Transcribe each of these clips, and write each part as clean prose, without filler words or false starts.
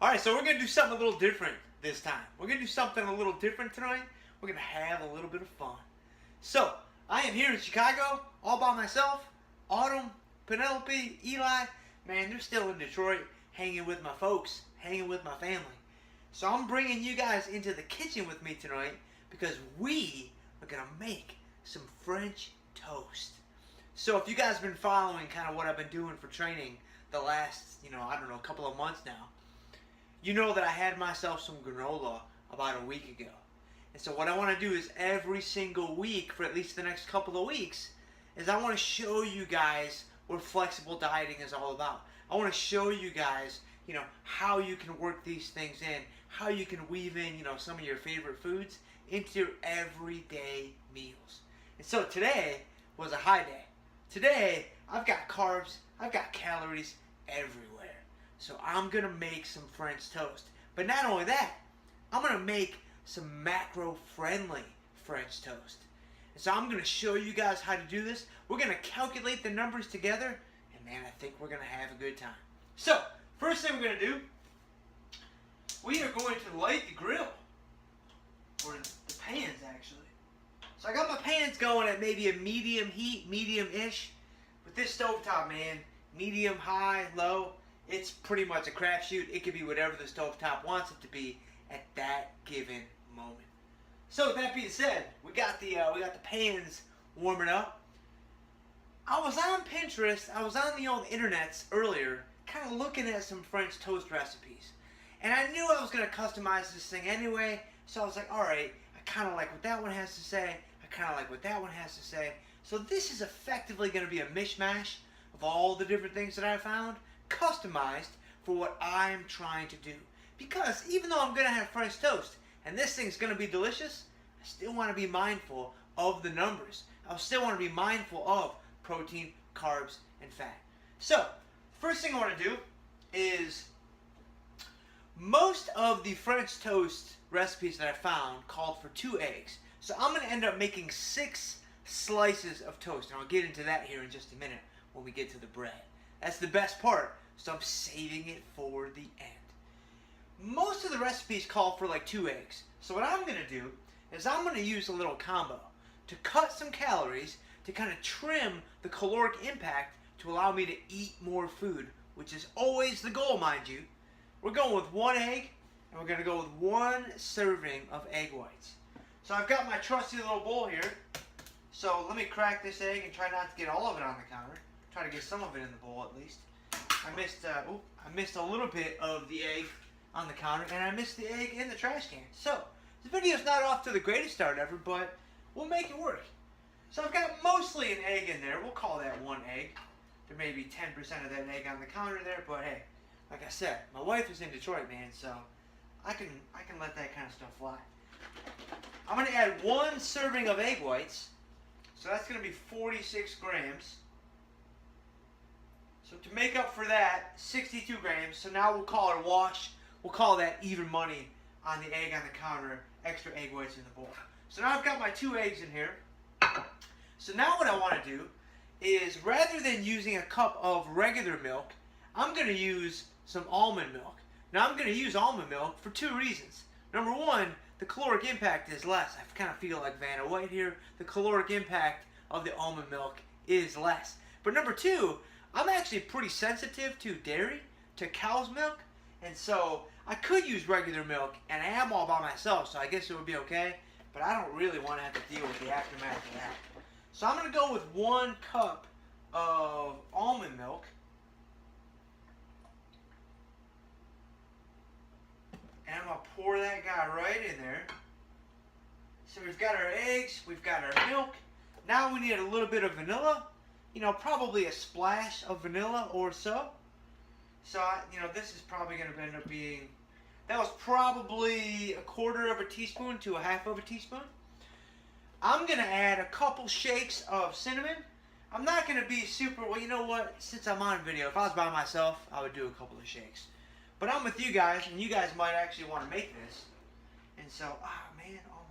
Alright, so we're going to do something a little different this time. We're going to do something a little different tonight. We're going to have a little bit of fun. So, I am here in Chicago, all by myself. Autumn, Penelope, Eli, man, they're still in Detroit, hanging with my folks, hanging with my family. So I'm bringing you guys into the kitchen with me tonight because we are going to make some French toast. So if you guys have been following kind of what I've been doing for training the last, I don't know, a couple of months now, you know that I had myself some granola about a week ago. And so what I want to do is every single week for at least the next couple of weeks is I want to show you guys what flexible dieting is all about. I want to show you guys, how you can work these things in, how you can weave in, some of your favorite foods into your everyday meals. And so today was a high day. Today, I've got carbs, I've got calories everywhere. So I'm going to make some French toast. But not only that, I'm going to make some macro-friendly French toast. And so I'm going to show you guys how to do this. We're going to calculate the numbers together. And man, I think we're going to have a good time. So, first thing we're going to do, we are going to light the grill. Or the pans, actually. So I got my pans going at maybe a medium heat, medium-ish. With this stovetop, man, medium, high, low, it's pretty much a crapshoot. It could be whatever the stovetop wants it to be at that given moment. So with that being said, we got the pans warming up. I was on Pinterest, I was on the old internets earlier, kind of looking at some French toast recipes. And I knew I was going to customize this thing anyway, so I was like, alright, I kind of like what that one has to say, I kind of like what that one has to say. So this is effectively going to be a mishmash of all the different things that I found, customized for what I'm trying to do. Because even though I'm going to have French toast, and this thing's going to be delicious, I still want to be mindful of the numbers. I still want to be mindful of protein, carbs, and fat. So, first thing I want to do is, most of the French toast recipes that I found called for 2 eggs. So I'm going to end up making 6 slices of toast. And I'll get into that here in just a minute when we get to the bread. That's the best part, so I'm saving it for the end. Most of the recipes call for like 2 eggs. So what I'm going to do is I'm going to use a little combo to cut some calories, to kind of trim the caloric impact to allow me to eat more food, which is always the goal, mind you. We're going with 1 egg, and we're going to go with 1 serving of egg whites. So I've got my trusty little bowl here. So let me crack this egg and try not to get all of it on the counter. Try to get some of it in the bowl at least. I missed a little bit of the egg on the counter, and I missed the egg in the trash can. So this video's not off to the greatest start ever, but we'll make it work. So I've got mostly an egg in there. We'll call that 1 egg. There may be 10% of that egg on the counter there, but hey, like I said, my wife is in Detroit, man, so I can let that kind of stuff fly. I'm going to add 1 serving of egg whites. So that's going to be 46 grams. So to make up for that, 62 grams. So now we'll call it a wash. We'll call that even money on the egg on the counter, extra egg whites in the bowl. So now I've got my 2 eggs in here. So now what I want to do is, rather than using a cup of regular milk, I'm going to use some almond milk. Now I'm going to use almond milk for 2 reasons. Number 1, the caloric impact is less. I kind of feel like Vanna White here. The caloric impact of the almond milk is less. But number 2, I'm actually pretty sensitive to dairy, to cow's milk. And so I could use regular milk, and I am all by myself, so I guess it would be okay. But I don't really want to have to deal with the aftermath of that. So I'm going to go with 1 cup of almond milk. And I'm going to pour that guy right in there. So we've got our eggs, we've got our milk. Now we need a little bit of vanilla. Probably a splash of vanilla or so. So, this is probably going to end up being, that was probably 1/4 teaspoon to 1/2 teaspoon. I'm going to add a couple shakes of cinnamon. I'm not going to be super, well, you know what, since I'm on video, if I was by myself, I would do a couple of shakes. But I'm with you guys, and you guys might actually want to make this. And so, man, all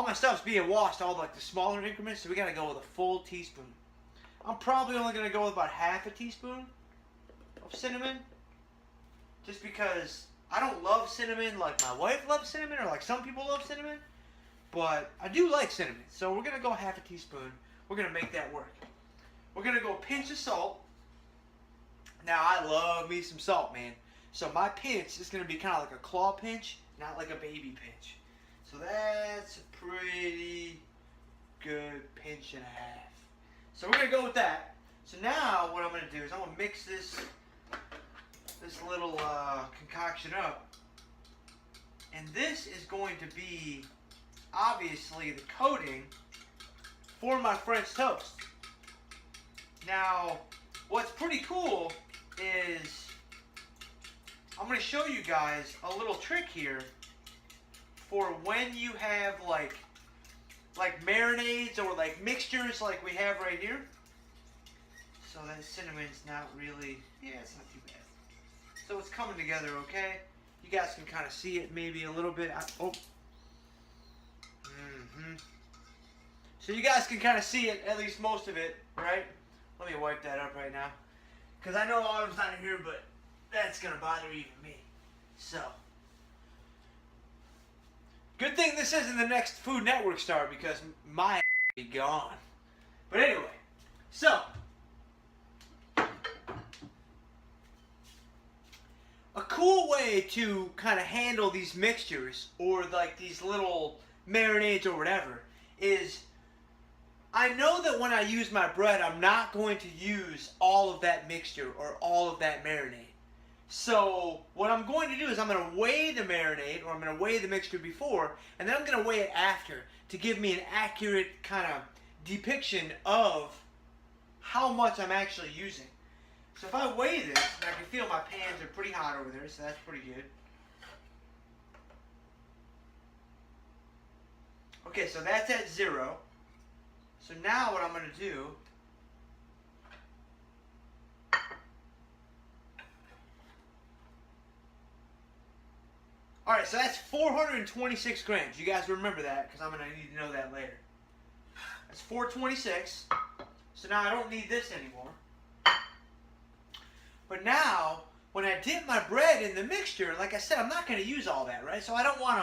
my stuff's being washed, all like the smaller increments, so we got to go with a full teaspoon. I'm probably only going to go with about 1/2 teaspoon of cinnamon. just because I don't love cinnamon like my wife loves cinnamon or like some people love cinnamon. But I do like cinnamon. So we're going to go half a teaspoon. We're going to make that work. We're going to go a pinch of salt. Now, I love me some salt, man. So my pinch is going to be kind of like a claw pinch, not like a baby pinch. So that's a pretty good pinch and a half. So we're going to go with that. So now what I'm going to do is I'm going to mix this little concoction up. And this is going to be obviously the coating for my French toast. Now, what's pretty cool is I'm going to show you guys a little trick here for when you have like marinades or like mixtures like we have right here. So that cinnamon's not really, yeah, it's not too bad. So it's coming together okay. You guys can kind of see it maybe a little bit. So you guys can kind of see it, at least most of it, right? Let me wipe that up right now. Because I know Autumn's not here, but that's going to bother even me. So. Good thing this isn't the next Food Network star because my ass would be gone. But anyway. So. A cool way to kind of handle these mixtures or like these little marinades or whatever is I know that when I use my bread, I'm not going to use all of that mixture or all of that marinade. So what I'm going to do is I'm going to weigh the marinade or I'm going to weigh the mixture before and then I'm going to weigh it after to give me an accurate kind of depiction of how much I'm actually using. So if I weigh this, and I can feel my pans are pretty hot over there, so that's pretty good. Okay, so that's at 0. So now what I'm going to do, alright, so that's 426 grams. You guys remember that because I'm going to need to know that later. That's 426. So now I don't need this anymore. But now, when I dip my bread in the mixture, like I said, I'm not going to use all that, right? So I don't want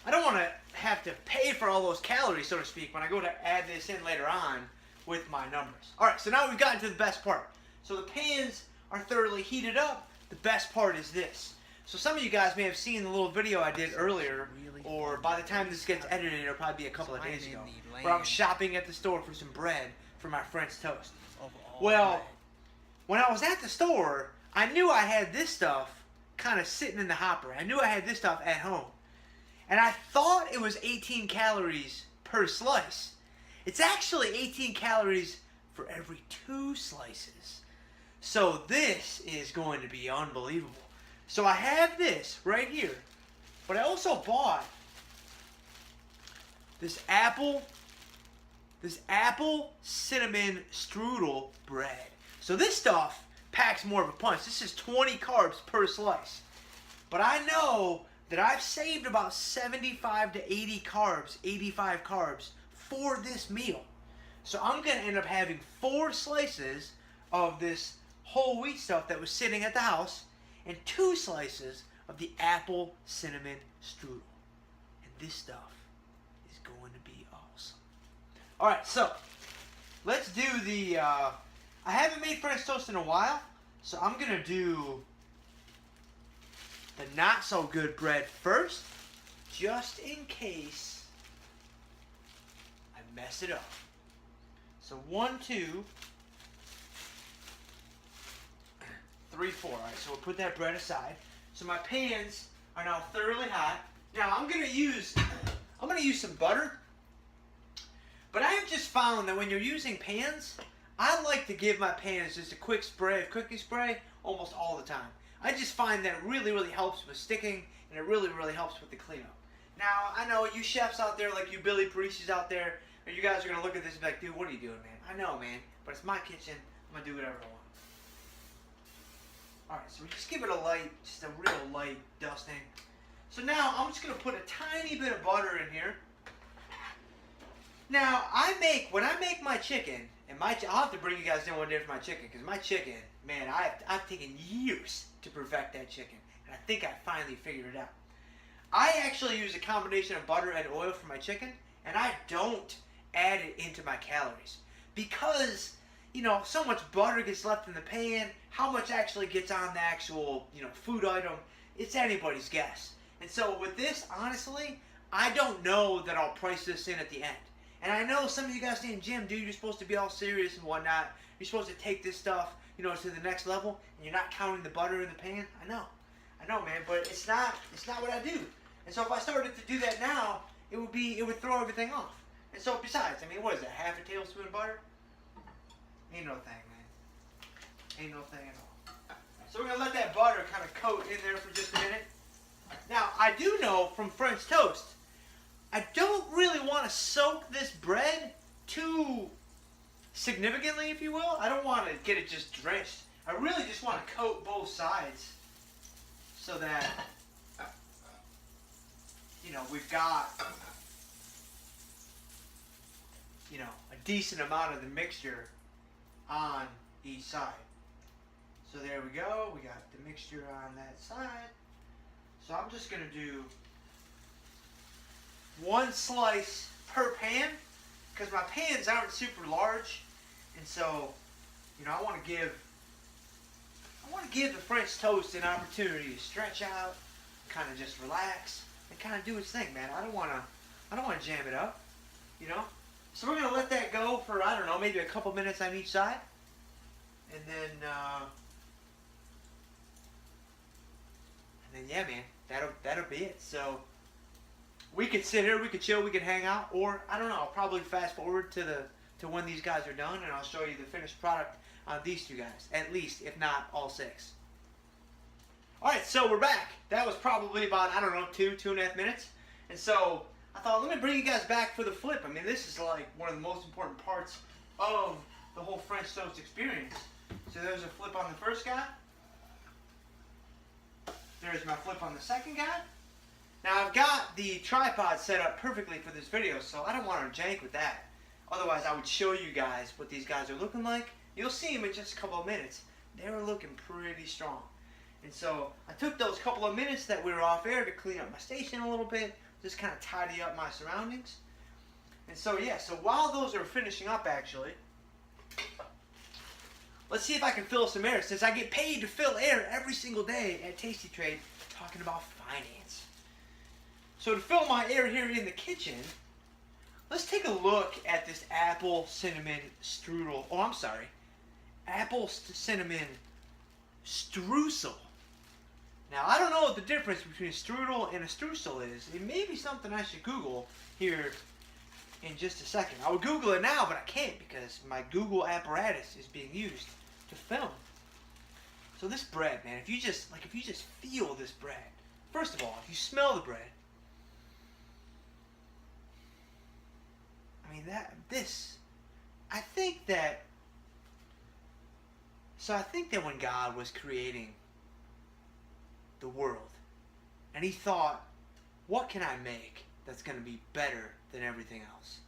to have to pay for all those calories, so to speak, when I go to add this in later on with my numbers. All right, so now we've gotten to the best part. So the pans are thoroughly heated up. The best part is this. So some of you guys may have seen the little video I did earlier, or by the time this gets edited, it'll probably be a couple of days ago, where I was shopping at the store for some bread for my French toast. Well, when I was at the store, I knew I had this stuff kind of sitting in the hopper. I knew I had this stuff at home. And I thought it was 18 calories per slice. It's actually 18 calories for every 2 slices. So this is going to be unbelievable. So I have this right here. But I also bought this apple cinnamon strudel bread. So this stuff packs more of a punch. This is 20 carbs per slice. But I know that I've saved about 75 to 80 carbs, 85 carbs for this meal. So I'm going to end up having 4 slices of this whole wheat stuff that was sitting at the house and 2 slices of the apple cinnamon strudel. And this stuff is going to be awesome. Alright, so let's do the... I haven't made French toast in a while, so I'm going to do the not so good bread first, just in case I mess it up. So 1, 2, 3, 4. All right, so we'll put that bread aside. So my pans are now thoroughly hot. Now I'm going to use some butter, but I have just found that when you're using pans, I like to give my pans just a quick spray of cooking spray almost all the time. I just find that it really, really helps with sticking, and it really, really helps with the cleanup. Now, I know you chefs out there, like you Billy Parisis out there, and you guys are going to look at this and be like, dude, what are you doing, man? I know, man, but it's my kitchen. I'm going to do whatever I want. Alright, so we just give it a light, just a real light dusting. So now, I'm just going to put a tiny bit of butter in here. Now, when I make my chicken, and I'll have to bring you guys in one day for my chicken, because my chicken, man, I've taken years to perfect that chicken, and I think I finally figured it out. I actually use a combination of butter and oil for my chicken, and I don't add it into my calories because, you know, so much butter gets left in the pan. How much actually gets on the actual, you know, food item, it's anybody's guess. And so with this, honestly, I don't know that I'll price this in at the end. And I know some of you guys saying, Jim, dude, you're supposed to be all serious and whatnot. You're supposed to take this stuff, you know, to the next level, and you're not counting the butter in the pan. I know, man, but it's not what I do. And so if I started to do that now, it would throw everything off. And so besides, I mean, what is that, half a tablespoon of butter? Ain't no thing, man. Ain't no thing at all. So we're gonna let that butter kind of coat in there for just a minute. Now, I do know from French toast, I don't really want to soak this bread too significantly, if you will. I don't want to get it just drenched. I really just want to coat both sides so that, you know, we've got, you know, a decent amount of the mixture on each side. So there we go. We got the mixture on that side. So I'm just going to do one slice per pan because my pans aren't super large, and so, you know, I want to give the French toast an opportunity to stretch out, kind of just relax, and kind of do its thing, man. I don't want to jam it up, you know. So we're gonna let that go for, I don't know, maybe a couple minutes on each side, and then yeah, man, that'll be it. So we could sit here, we could chill, we could hang out, or I don't know, I'll probably fast forward to when these guys are done, and I'll show you the finished product on these two guys, at least, if not all six. All right, so we're back. That was probably about, I don't know, 2.5 minutes, and so I thought, let me bring you guys back for the flip. I mean, this is like one of the most important parts of the whole French toast experience. So there's a flip on the first guy. There's my flip on the second guy. Now I've got the tripod set up perfectly for this video, so I don't want to jank with that. Otherwise, I would show you guys what these guys are looking like. You'll see them in just a couple of minutes. They were looking pretty strong. And so I took those couple of minutes that we were off air to clean up my station a little bit, just kind of tidy up my surroundings. And so yeah, so while those are finishing up actually, let's see if I can fill some air, since I get paid to fill air every single day at Tasty Trade talking about finance. So to fill my air here in the kitchen, let's take a look at this apple cinnamon strudel. Oh, I'm sorry. Apple cinnamon streusel. Now, I don't know what the difference between a strudel and a streusel is. It may be something I should Google here in just a second. I would Google it now, but I can't because my Google apparatus is being used to film. So this bread, man, if you just feel this bread. First of all, if you smell the bread, I mean, I think that when God was creating the world, and he thought, what can I make that's going to be better than everything else?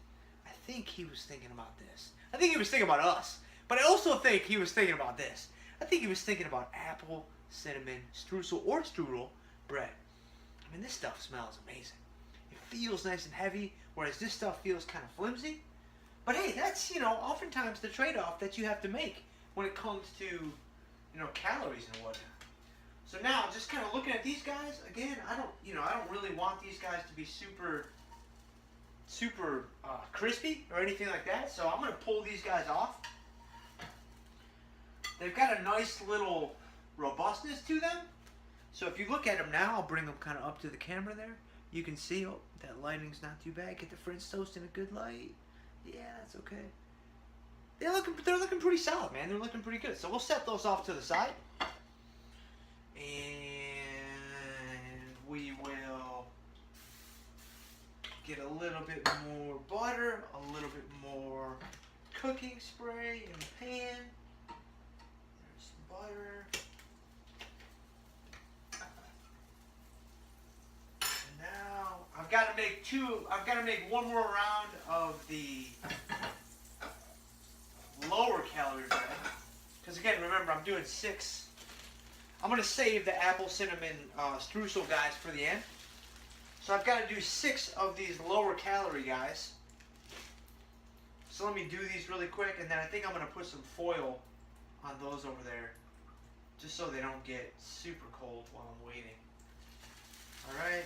I think he was thinking about this. I think he was thinking about us, but I also think he was thinking about this. I think he was thinking about apple, cinnamon, streusel, or strudel bread. I mean, this stuff smells amazing. It feels nice and heavy, whereas this stuff feels kind of flimsy. But hey, that's, you know, oftentimes the trade-off that you have to make when it comes to, you know, calories and whatnot. So now, just kind of looking at these guys, again, I don't really want these guys to be super crispy or anything like that. So I'm going to pull these guys off. They've got a nice little robustness to them. So if you look at them now, I'll bring them kind of up to the camera there. You can see, oh, that lighting's not too bad. Get the French toast in a good light. Yeah, that's okay. They're looking pretty solid, man. They're looking pretty good. So we'll set those off to the side. And we will get a little bit more butter, a little bit more cooking spray in the pan. There's some butter. And now I've got to make one more round of the lower calorie bread. Because again, remember, I'm doing 6. I'm going to save the apple cinnamon streusel guys for the end. So I've got to do 6 of these lower calorie guys. So let me do these really quick, and then I think I'm going to put some foil on those over there, just so they don't get super cold while I'm waiting. Alright,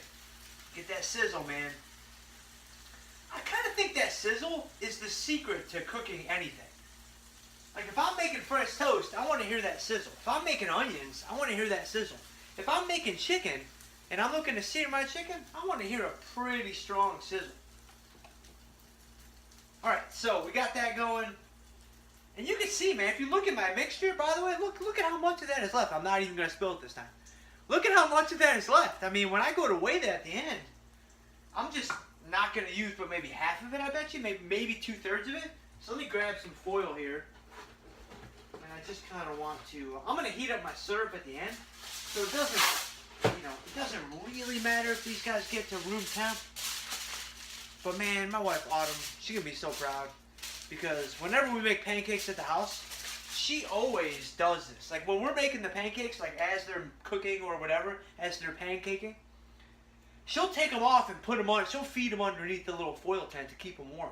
get that sizzle, man. I kind of think that sizzle is the secret to cooking anything. Like if I'm making fresh toast, I want to hear that sizzle. If I'm making onions, I want to hear that sizzle. If I'm making chicken, and I'm looking to sear my chicken, I want to hear a pretty strong sizzle. Alright, so we got that going. And you can see, man, if you look at my mixture, by the way, look at how much of that is left. I'm not even going to spill it this time. Look at how much of that is left. I mean, when I go to weigh that at the end, I'm just not going to use but maybe half of it, I bet you. Maybe 2/3 of it. So let me grab some foil here. And I just kind of want to... I'm going to heat up my syrup at the end. So it doesn't, you know, it doesn't really matter if these guys get to room temp. But man, my wife Autumn, she's going to be so proud. Because whenever we make pancakes at the house, she always does this. Like when we're making the pancakes, like as they're cooking or whatever, as they're pancaking, she'll take them off and put them on. She'll feed them underneath the little foil tent to keep them warm.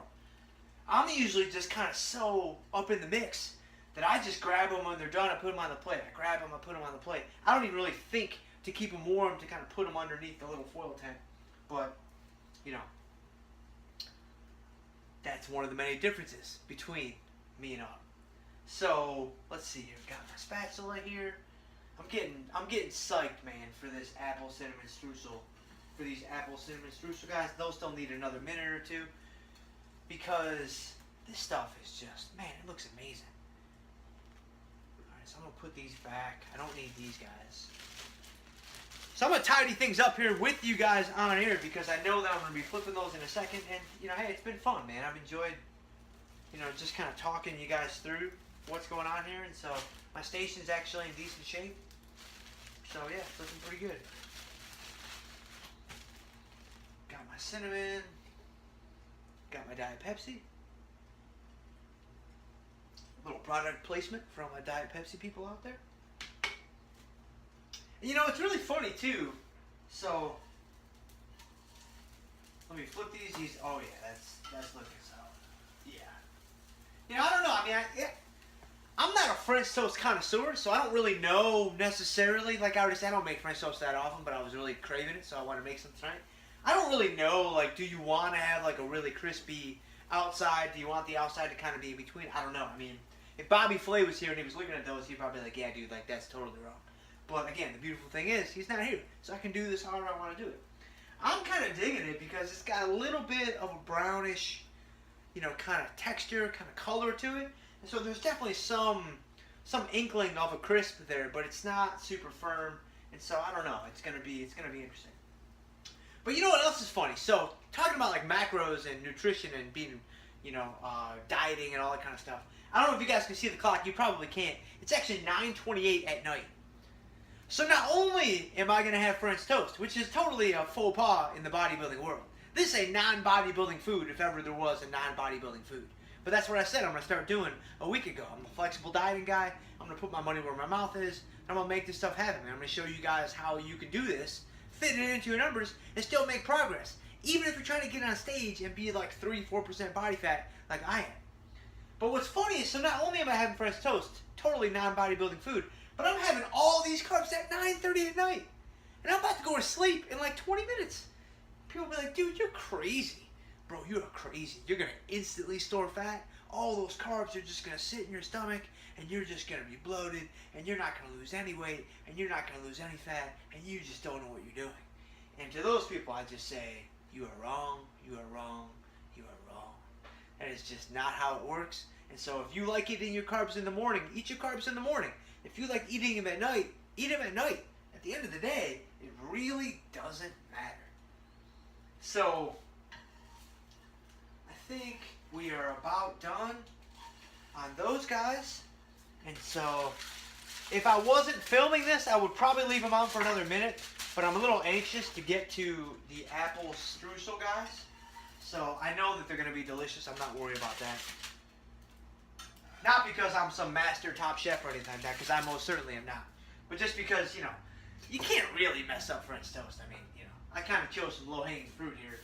I'm usually just kind of so up in the mix that I just grab them when they're done. I put them on the plate. I grab them. I put them on the plate. I don't even really think to keep them warm to kind of put them underneath the little foil tent. But, you know, that's one of the many differences between me and Autumn. So let's see here. Got my spatula here. I'm getting psyched, man, for this apple cinnamon streusel. For these apple cinnamon streusel guys, they'll still need another minute or two because this stuff is just, man, it looks amazing. All right, so I'm gonna put these back. I don't need these guys. So I'm gonna tidy things up here with you guys on air because I know that I'm gonna be flipping those in a second. And you know, hey, it's been fun, man. I've enjoyed, you know, just kind of talking you guys through what's going on here. And so my station's actually in decent shape. So yeah, it's looking pretty good. Got my cinnamon. Got my Diet Pepsi. Little product placement from my Diet Pepsi people out there. You know, it's really funny too. So let me flip these. Oh yeah, that's looking solid. Yeah. You know, I don't know. I mean, I'm not a French toast connoisseur, so I don't really know necessarily. Like I already said, I don't make French toast that often, but I was really craving it, so I want to make some tonight. I don't really know. Like, do you want to have like a really crispy outside? Do you want the outside to kind of be in between? I don't know. I mean, if Bobby Flay was here and he was looking at those, he'd probably be like, yeah, dude, like that's totally wrong. But again, the beautiful thing is, he's not here, so I can do this however I want to do it. I'm kind of digging it because it's got a little bit of a brownish, you know, kind of texture, kind of color to it. And so there's definitely some inkling of a crisp there, but it's not super firm. And so I don't know. It's gonna be interesting. But you know what else is funny? So talking about like macros and nutrition and being, you know, dieting and all that kind of stuff. I don't know if you guys can see the clock. You probably can't. It's actually 9:28 at night. So not only am I going to have French toast, which is totally a faux pas in the bodybuilding world. This is a non-bodybuilding food if ever there was a non-bodybuilding food. But that's what I said I'm going to start doing a week ago. I'm a flexible dieting guy. I'm going to put my money where my mouth is. And I'm going to make this stuff happen. I'm going to show you guys how you can do this, fit it into your numbers, and still make progress. Even if you're trying to get on stage and be like 3-4% body fat like I am. But what's funny is, so not only am I having French toast, totally non-bodybuilding food, but I'm having all these carbs at 9:30 at night. And I'm about to go to sleep in like 20 minutes. People will be like, dude, you're crazy. Bro, you're crazy. You're going to instantly store fat. All those carbs are just going to sit in your stomach, and you're just going to be bloated, and you're not going to lose any weight, and you're not going to lose any fat, and you just don't know what you're doing. And to those people, I just say, you are wrong, you are wrong, you are wrong. That is just not how it works. And so if you like eating your carbs in the morning, eat your carbs in the morning. If you like eating them at night, eat them at night. At the end of the day, it really doesn't matter. So, I think we are about done on those guys. And so, if I wasn't filming this, I would probably leave them on for another minute. But I'm a little anxious to get to the apple streusel guys. So, I know that they're going to be delicious. I'm not worried about that. Not because I'm some master top chef or anything like that, because I most certainly am not. But just because, you know, you can't really mess up French toast. I mean, you know, I kind of chose some low-hanging fruit here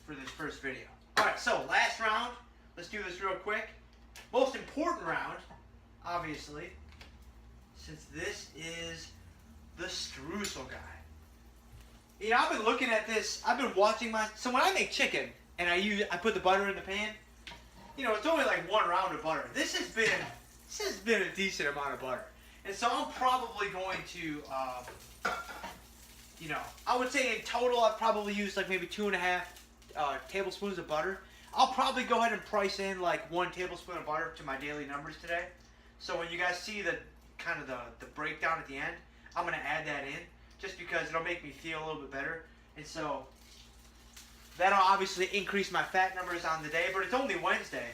for this first video. Alright, so last round. Let's do this real quick. Most important round, obviously, since this is the Streusel guy. You know, I've been looking at this. I've been watching so when I make chicken and I put the butter in the pan, you know, it's only like 1 round of butter. This has been a decent amount of butter. And so I'm probably going to, you know, I would say in total I've probably used like maybe 2.5 tablespoons of butter. I'll probably go ahead and price in like 1 tablespoon of butter to my daily numbers today. So when you guys see the kind of the breakdown at the end, I'm going to add that in just because it'll make me feel a little bit better. And so that'll obviously increase my fat numbers on the day, but it's only Wednesday.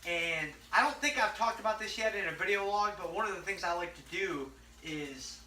And I don't think I've talked about this yet in a video log, but one of the things I like to do is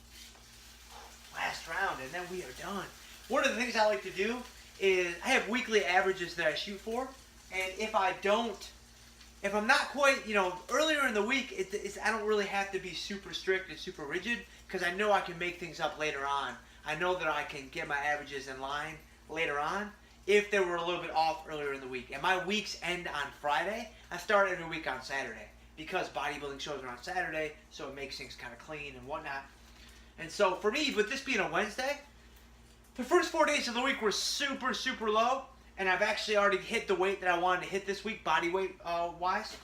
last round and then we are done. One of the things I like to do is I have weekly averages that I shoot for, and if I'm not quite, you know, earlier in the week, I don't really have to be super strict and super rigid because I know I can make things up later on. I know that I can get my averages in line later on if they were a little bit off earlier in the week. And my weeks end on Friday. I start every week on Saturday because bodybuilding shows are on Saturday, so it makes things kind of clean and whatnot. And so for me, with this being a Wednesday, the first 4 days of the week were super, super low, and I've actually already hit the weight that I wanted to hit this week, body weight wise.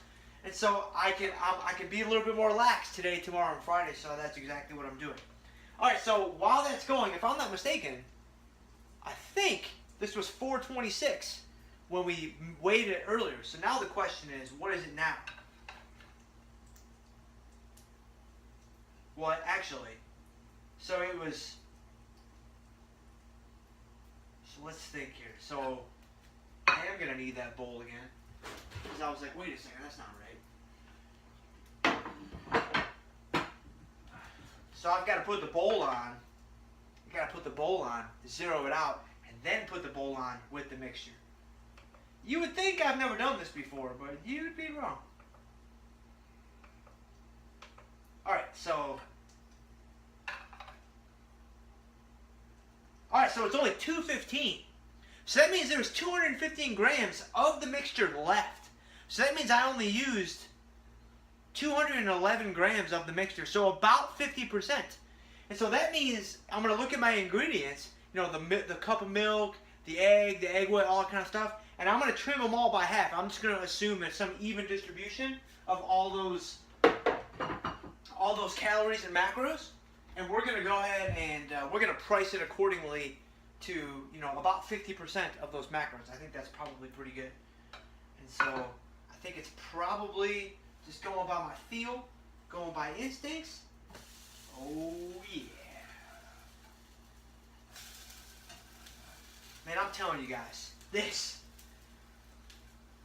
And so I can be a little bit more relaxed today, tomorrow, and Friday. So that's exactly what I'm doing. All right. So while that's going, if I'm not mistaken, I think this was 426 when we weighed it earlier. So now the question is, what is it now? Well, actually, so it was. So let's think here. So I am gonna need that bowl again. Because I was like, wait a second, that's not right. So I've got to put the bowl on. You got to put the bowl on, zero it out, and then put the bowl on with the mixture. You would think I've never done this before, but you'd be wrong. Alright, so it's only 215. So that means there's 215 grams of the mixture left. So that means I only used 211 grams of the mixture, so about 50%. And so that means I'm going to look at my ingredients, you know, the cup of milk, the egg white, all that kind of stuff, and I'm going to trim them all by half. I'm just going to assume there's some even distribution of all those calories and macros, and we're going to go ahead and we're going to price it accordingly to, you know, about 50% of those macros. I think that's probably pretty good. And so I think it's probably just going by my feel, going by instincts. Oh yeah. Man, I'm telling you guys, this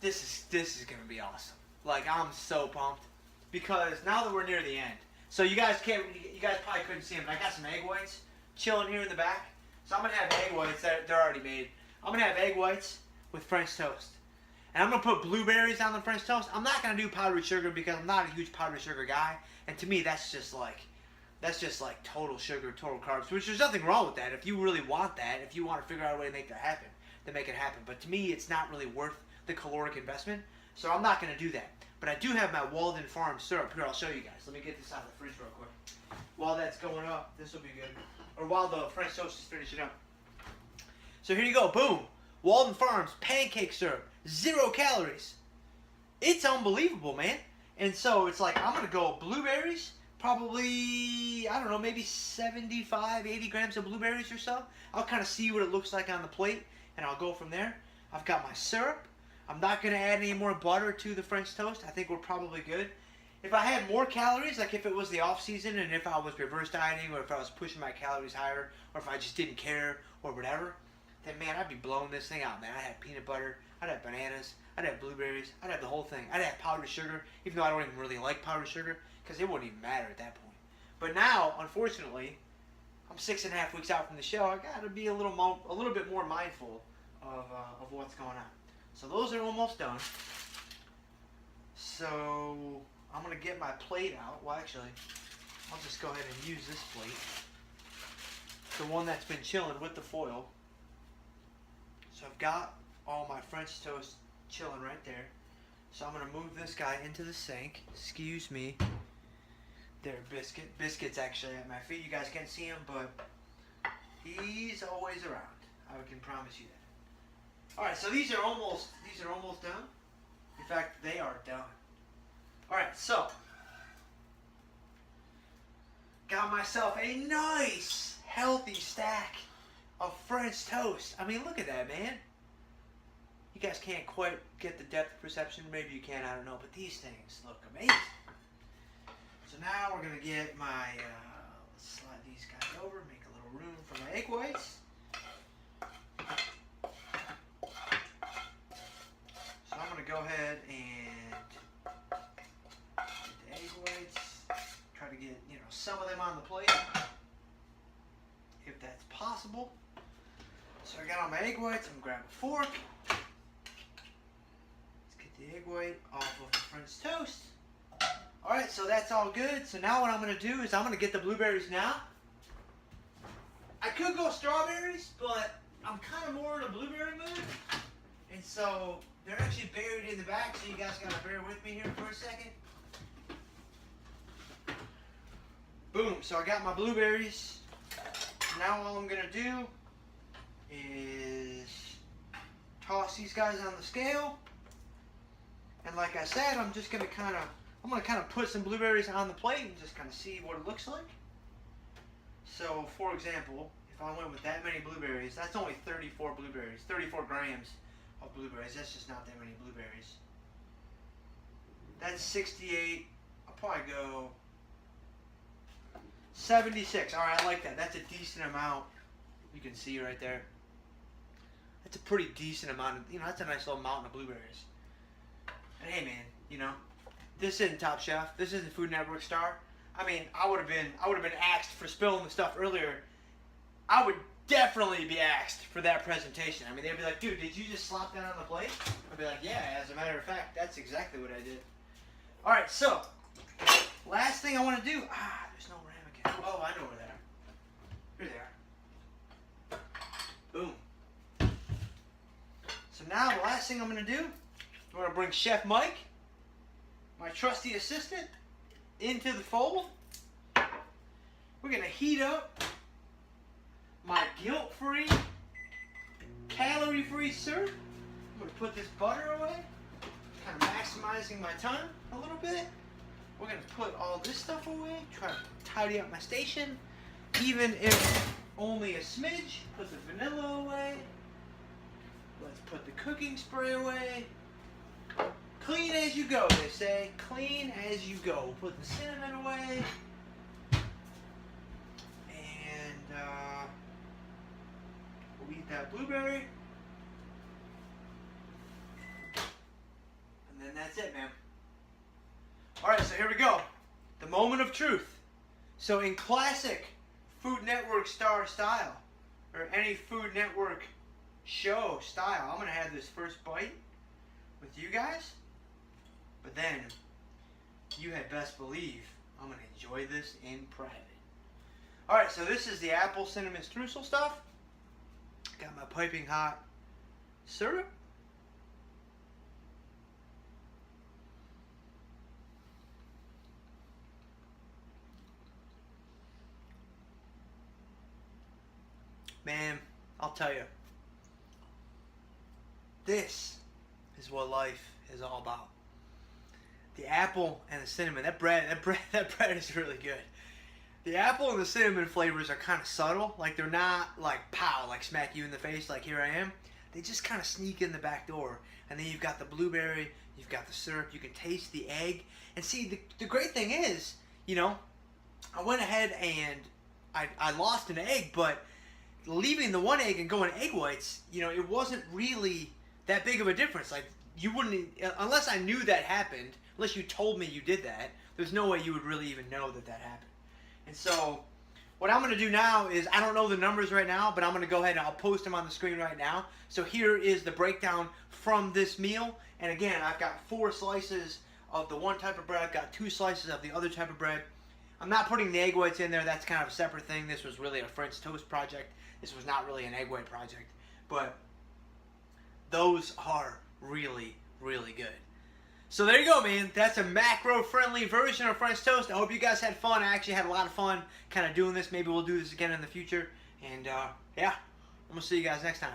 is gonna be awesome. Like, I'm so pumped because now that we're near the end, so you guys probably couldn't see them, but I got some egg whites chilling here in the back. So I'm gonna have egg whites they're already made. I'm gonna have egg whites with French toast. And I'm going to put blueberries on the French toast. I'm not going to do powdered sugar because I'm not a huge powdered sugar guy. And to me, that's just like total sugar, total carbs. Which there's nothing wrong with that. If you really want that, if you want to figure out a way to make that happen, then make it happen. But to me, it's not really worth the caloric investment. So I'm not going to do that. But I do have my Walden Farm syrup. Here, I'll show you guys. Let me get this out of the fridge real quick. While that's going up, this will be good. Or while the French toast is finishing up. So here you go. Boom. Walden Farms pancake syrup. 0 calories. It's unbelievable, man. And so it's like, I'm going to go blueberries, probably, I don't know, maybe 75, 80 grams of blueberries or so. I'll kind of see what it looks like on the plate, and I'll go from there. I've got my syrup. I'm not going to add any more butter to the French toast. I think we're probably good. If I had more calories, like if it was the off season and if I was reverse dieting or if I was pushing my calories higher or if I just didn't care or whatever, then man, I'd be blowing this thing out, man. I'd have peanut butter, I'd have bananas, I'd have blueberries, I'd have the whole thing. I'd have powdered sugar, even though I don't even really like powdered sugar, because it wouldn't even matter at that point. But now, unfortunately, I'm 6.5 weeks out from the show. I gotta be a little bit more mindful of what's going on. So those are almost done. so I'm going to get my plate out. Well, actually, I'll just go ahead and use this plate. The one that's been chilling with the foil. So I've got all my French toast chilling right there. So I'm going to move this guy into the sink. Excuse me. There, Biscuit. Biscuit's actually at my feet. You guys can't see him, but he's always around. I can promise you that. Alright, so these are almost done. In fact, they are done. Alright, so got myself a nice, healthy stack of French toast. I mean, look at that, man. You guys can't quite get the depth of perception. Maybe you can, I don't know. But these things look amazing. So now we're going to get my, let's slide these guys over, make a little room for my egg whites. So I'm going to go ahead and get the egg whites. Try to get, some of them on the plate, if that's possible. So I got all my egg whites. I'm going to grab a fork. Let's get the egg white off of the French toast. Alright, so that's all good. So now what I'm going to do is I'm going to get the blueberries now. I could go strawberries, but I'm kind of more in a blueberry mood. And so they're actually buried in the back, so you guys got to bear with me here for a second. Boom, so I got my blueberries. Now all I'm going to do is toss these guys on the scale. And like I said, I'm just going to kind of put some blueberries on the plate and just kind of see what it looks like. So, for example, if I went with that many blueberries, that's only 34 blueberries, 34 grams of blueberries. That's just not that many blueberries. That's 68. I'll probably go 76. All right, I like that. That's a decent amount. You can see right there. That's a pretty decent amount of, that's a nice little mountain of blueberries. And hey, man, this isn't Top Chef. This isn't Food Network star. I mean, I would have been axed for spilling the stuff earlier. I would definitely be axed for that presentation. I mean, they'd be like, dude, did you just slop that on the plate? I'd be like, yeah, as a matter of fact, that's exactly what I did. All right, so last thing I want to do. There's no ramekin. Oh, I know where they are. Here they are. Boom. So now the last thing I'm going to do, I'm going to bring Chef Mike, my trusty assistant, into the fold. We're going to heat up my guilt-free, calorie-free syrup. I'm going to put this butter away, kind of maximizing my time a little bit. We're going to put all this stuff away, try to tidy up my station, even if only a smidge. Put the vanilla away. Let's put the cooking spray away. Clean as you go, they say. Clean as you go. Put the cinnamon away. And we'll eat that blueberry. And then that's it, man. Alright, so here we go. The moment of truth. So in classic Food Network star style, or any Food Network show style, I'm going to have this first bite with you guys. But then, you had best believe I'm going to enjoy this in private. Alright, so this is the apple cinnamon streusel stuff. Got my piping hot syrup. Man, I'll tell you. This is what life is all about. The apple and the cinnamon. That bread is really good. The apple and the cinnamon flavors are kind of subtle. Like, they're not like pow, like smack you in the face, like here I am. They just kind of sneak in the back door. And then you've got the blueberry, you've got the syrup, you can taste the egg. And see, the great thing is, I went ahead and I lost an egg, but leaving the one egg and going egg whites, it wasn't really that big of a difference. Like, you wouldn't, unless I knew that happened, unless you told me you did that, there's no way you would really even know that happened. And so, what I'm going to do now is, I don't know the numbers right now, but I'm going to go ahead and I'll post them on the screen right now. So here is the breakdown from this meal. And again, I've got 4 slices of the one type of bread. I've got 2 slices of the other type of bread. I'm not putting the egg whites in there. That's kind of a separate thing. This was really a French toast project. This was not really an egg white project. But those are really, really good. So there you go, man. That's a macro-friendly version of French toast. I hope you guys had fun. I actually had a lot of fun kind of doing this. Maybe we'll do this again in the future. And, yeah, I'm going to see you guys next time.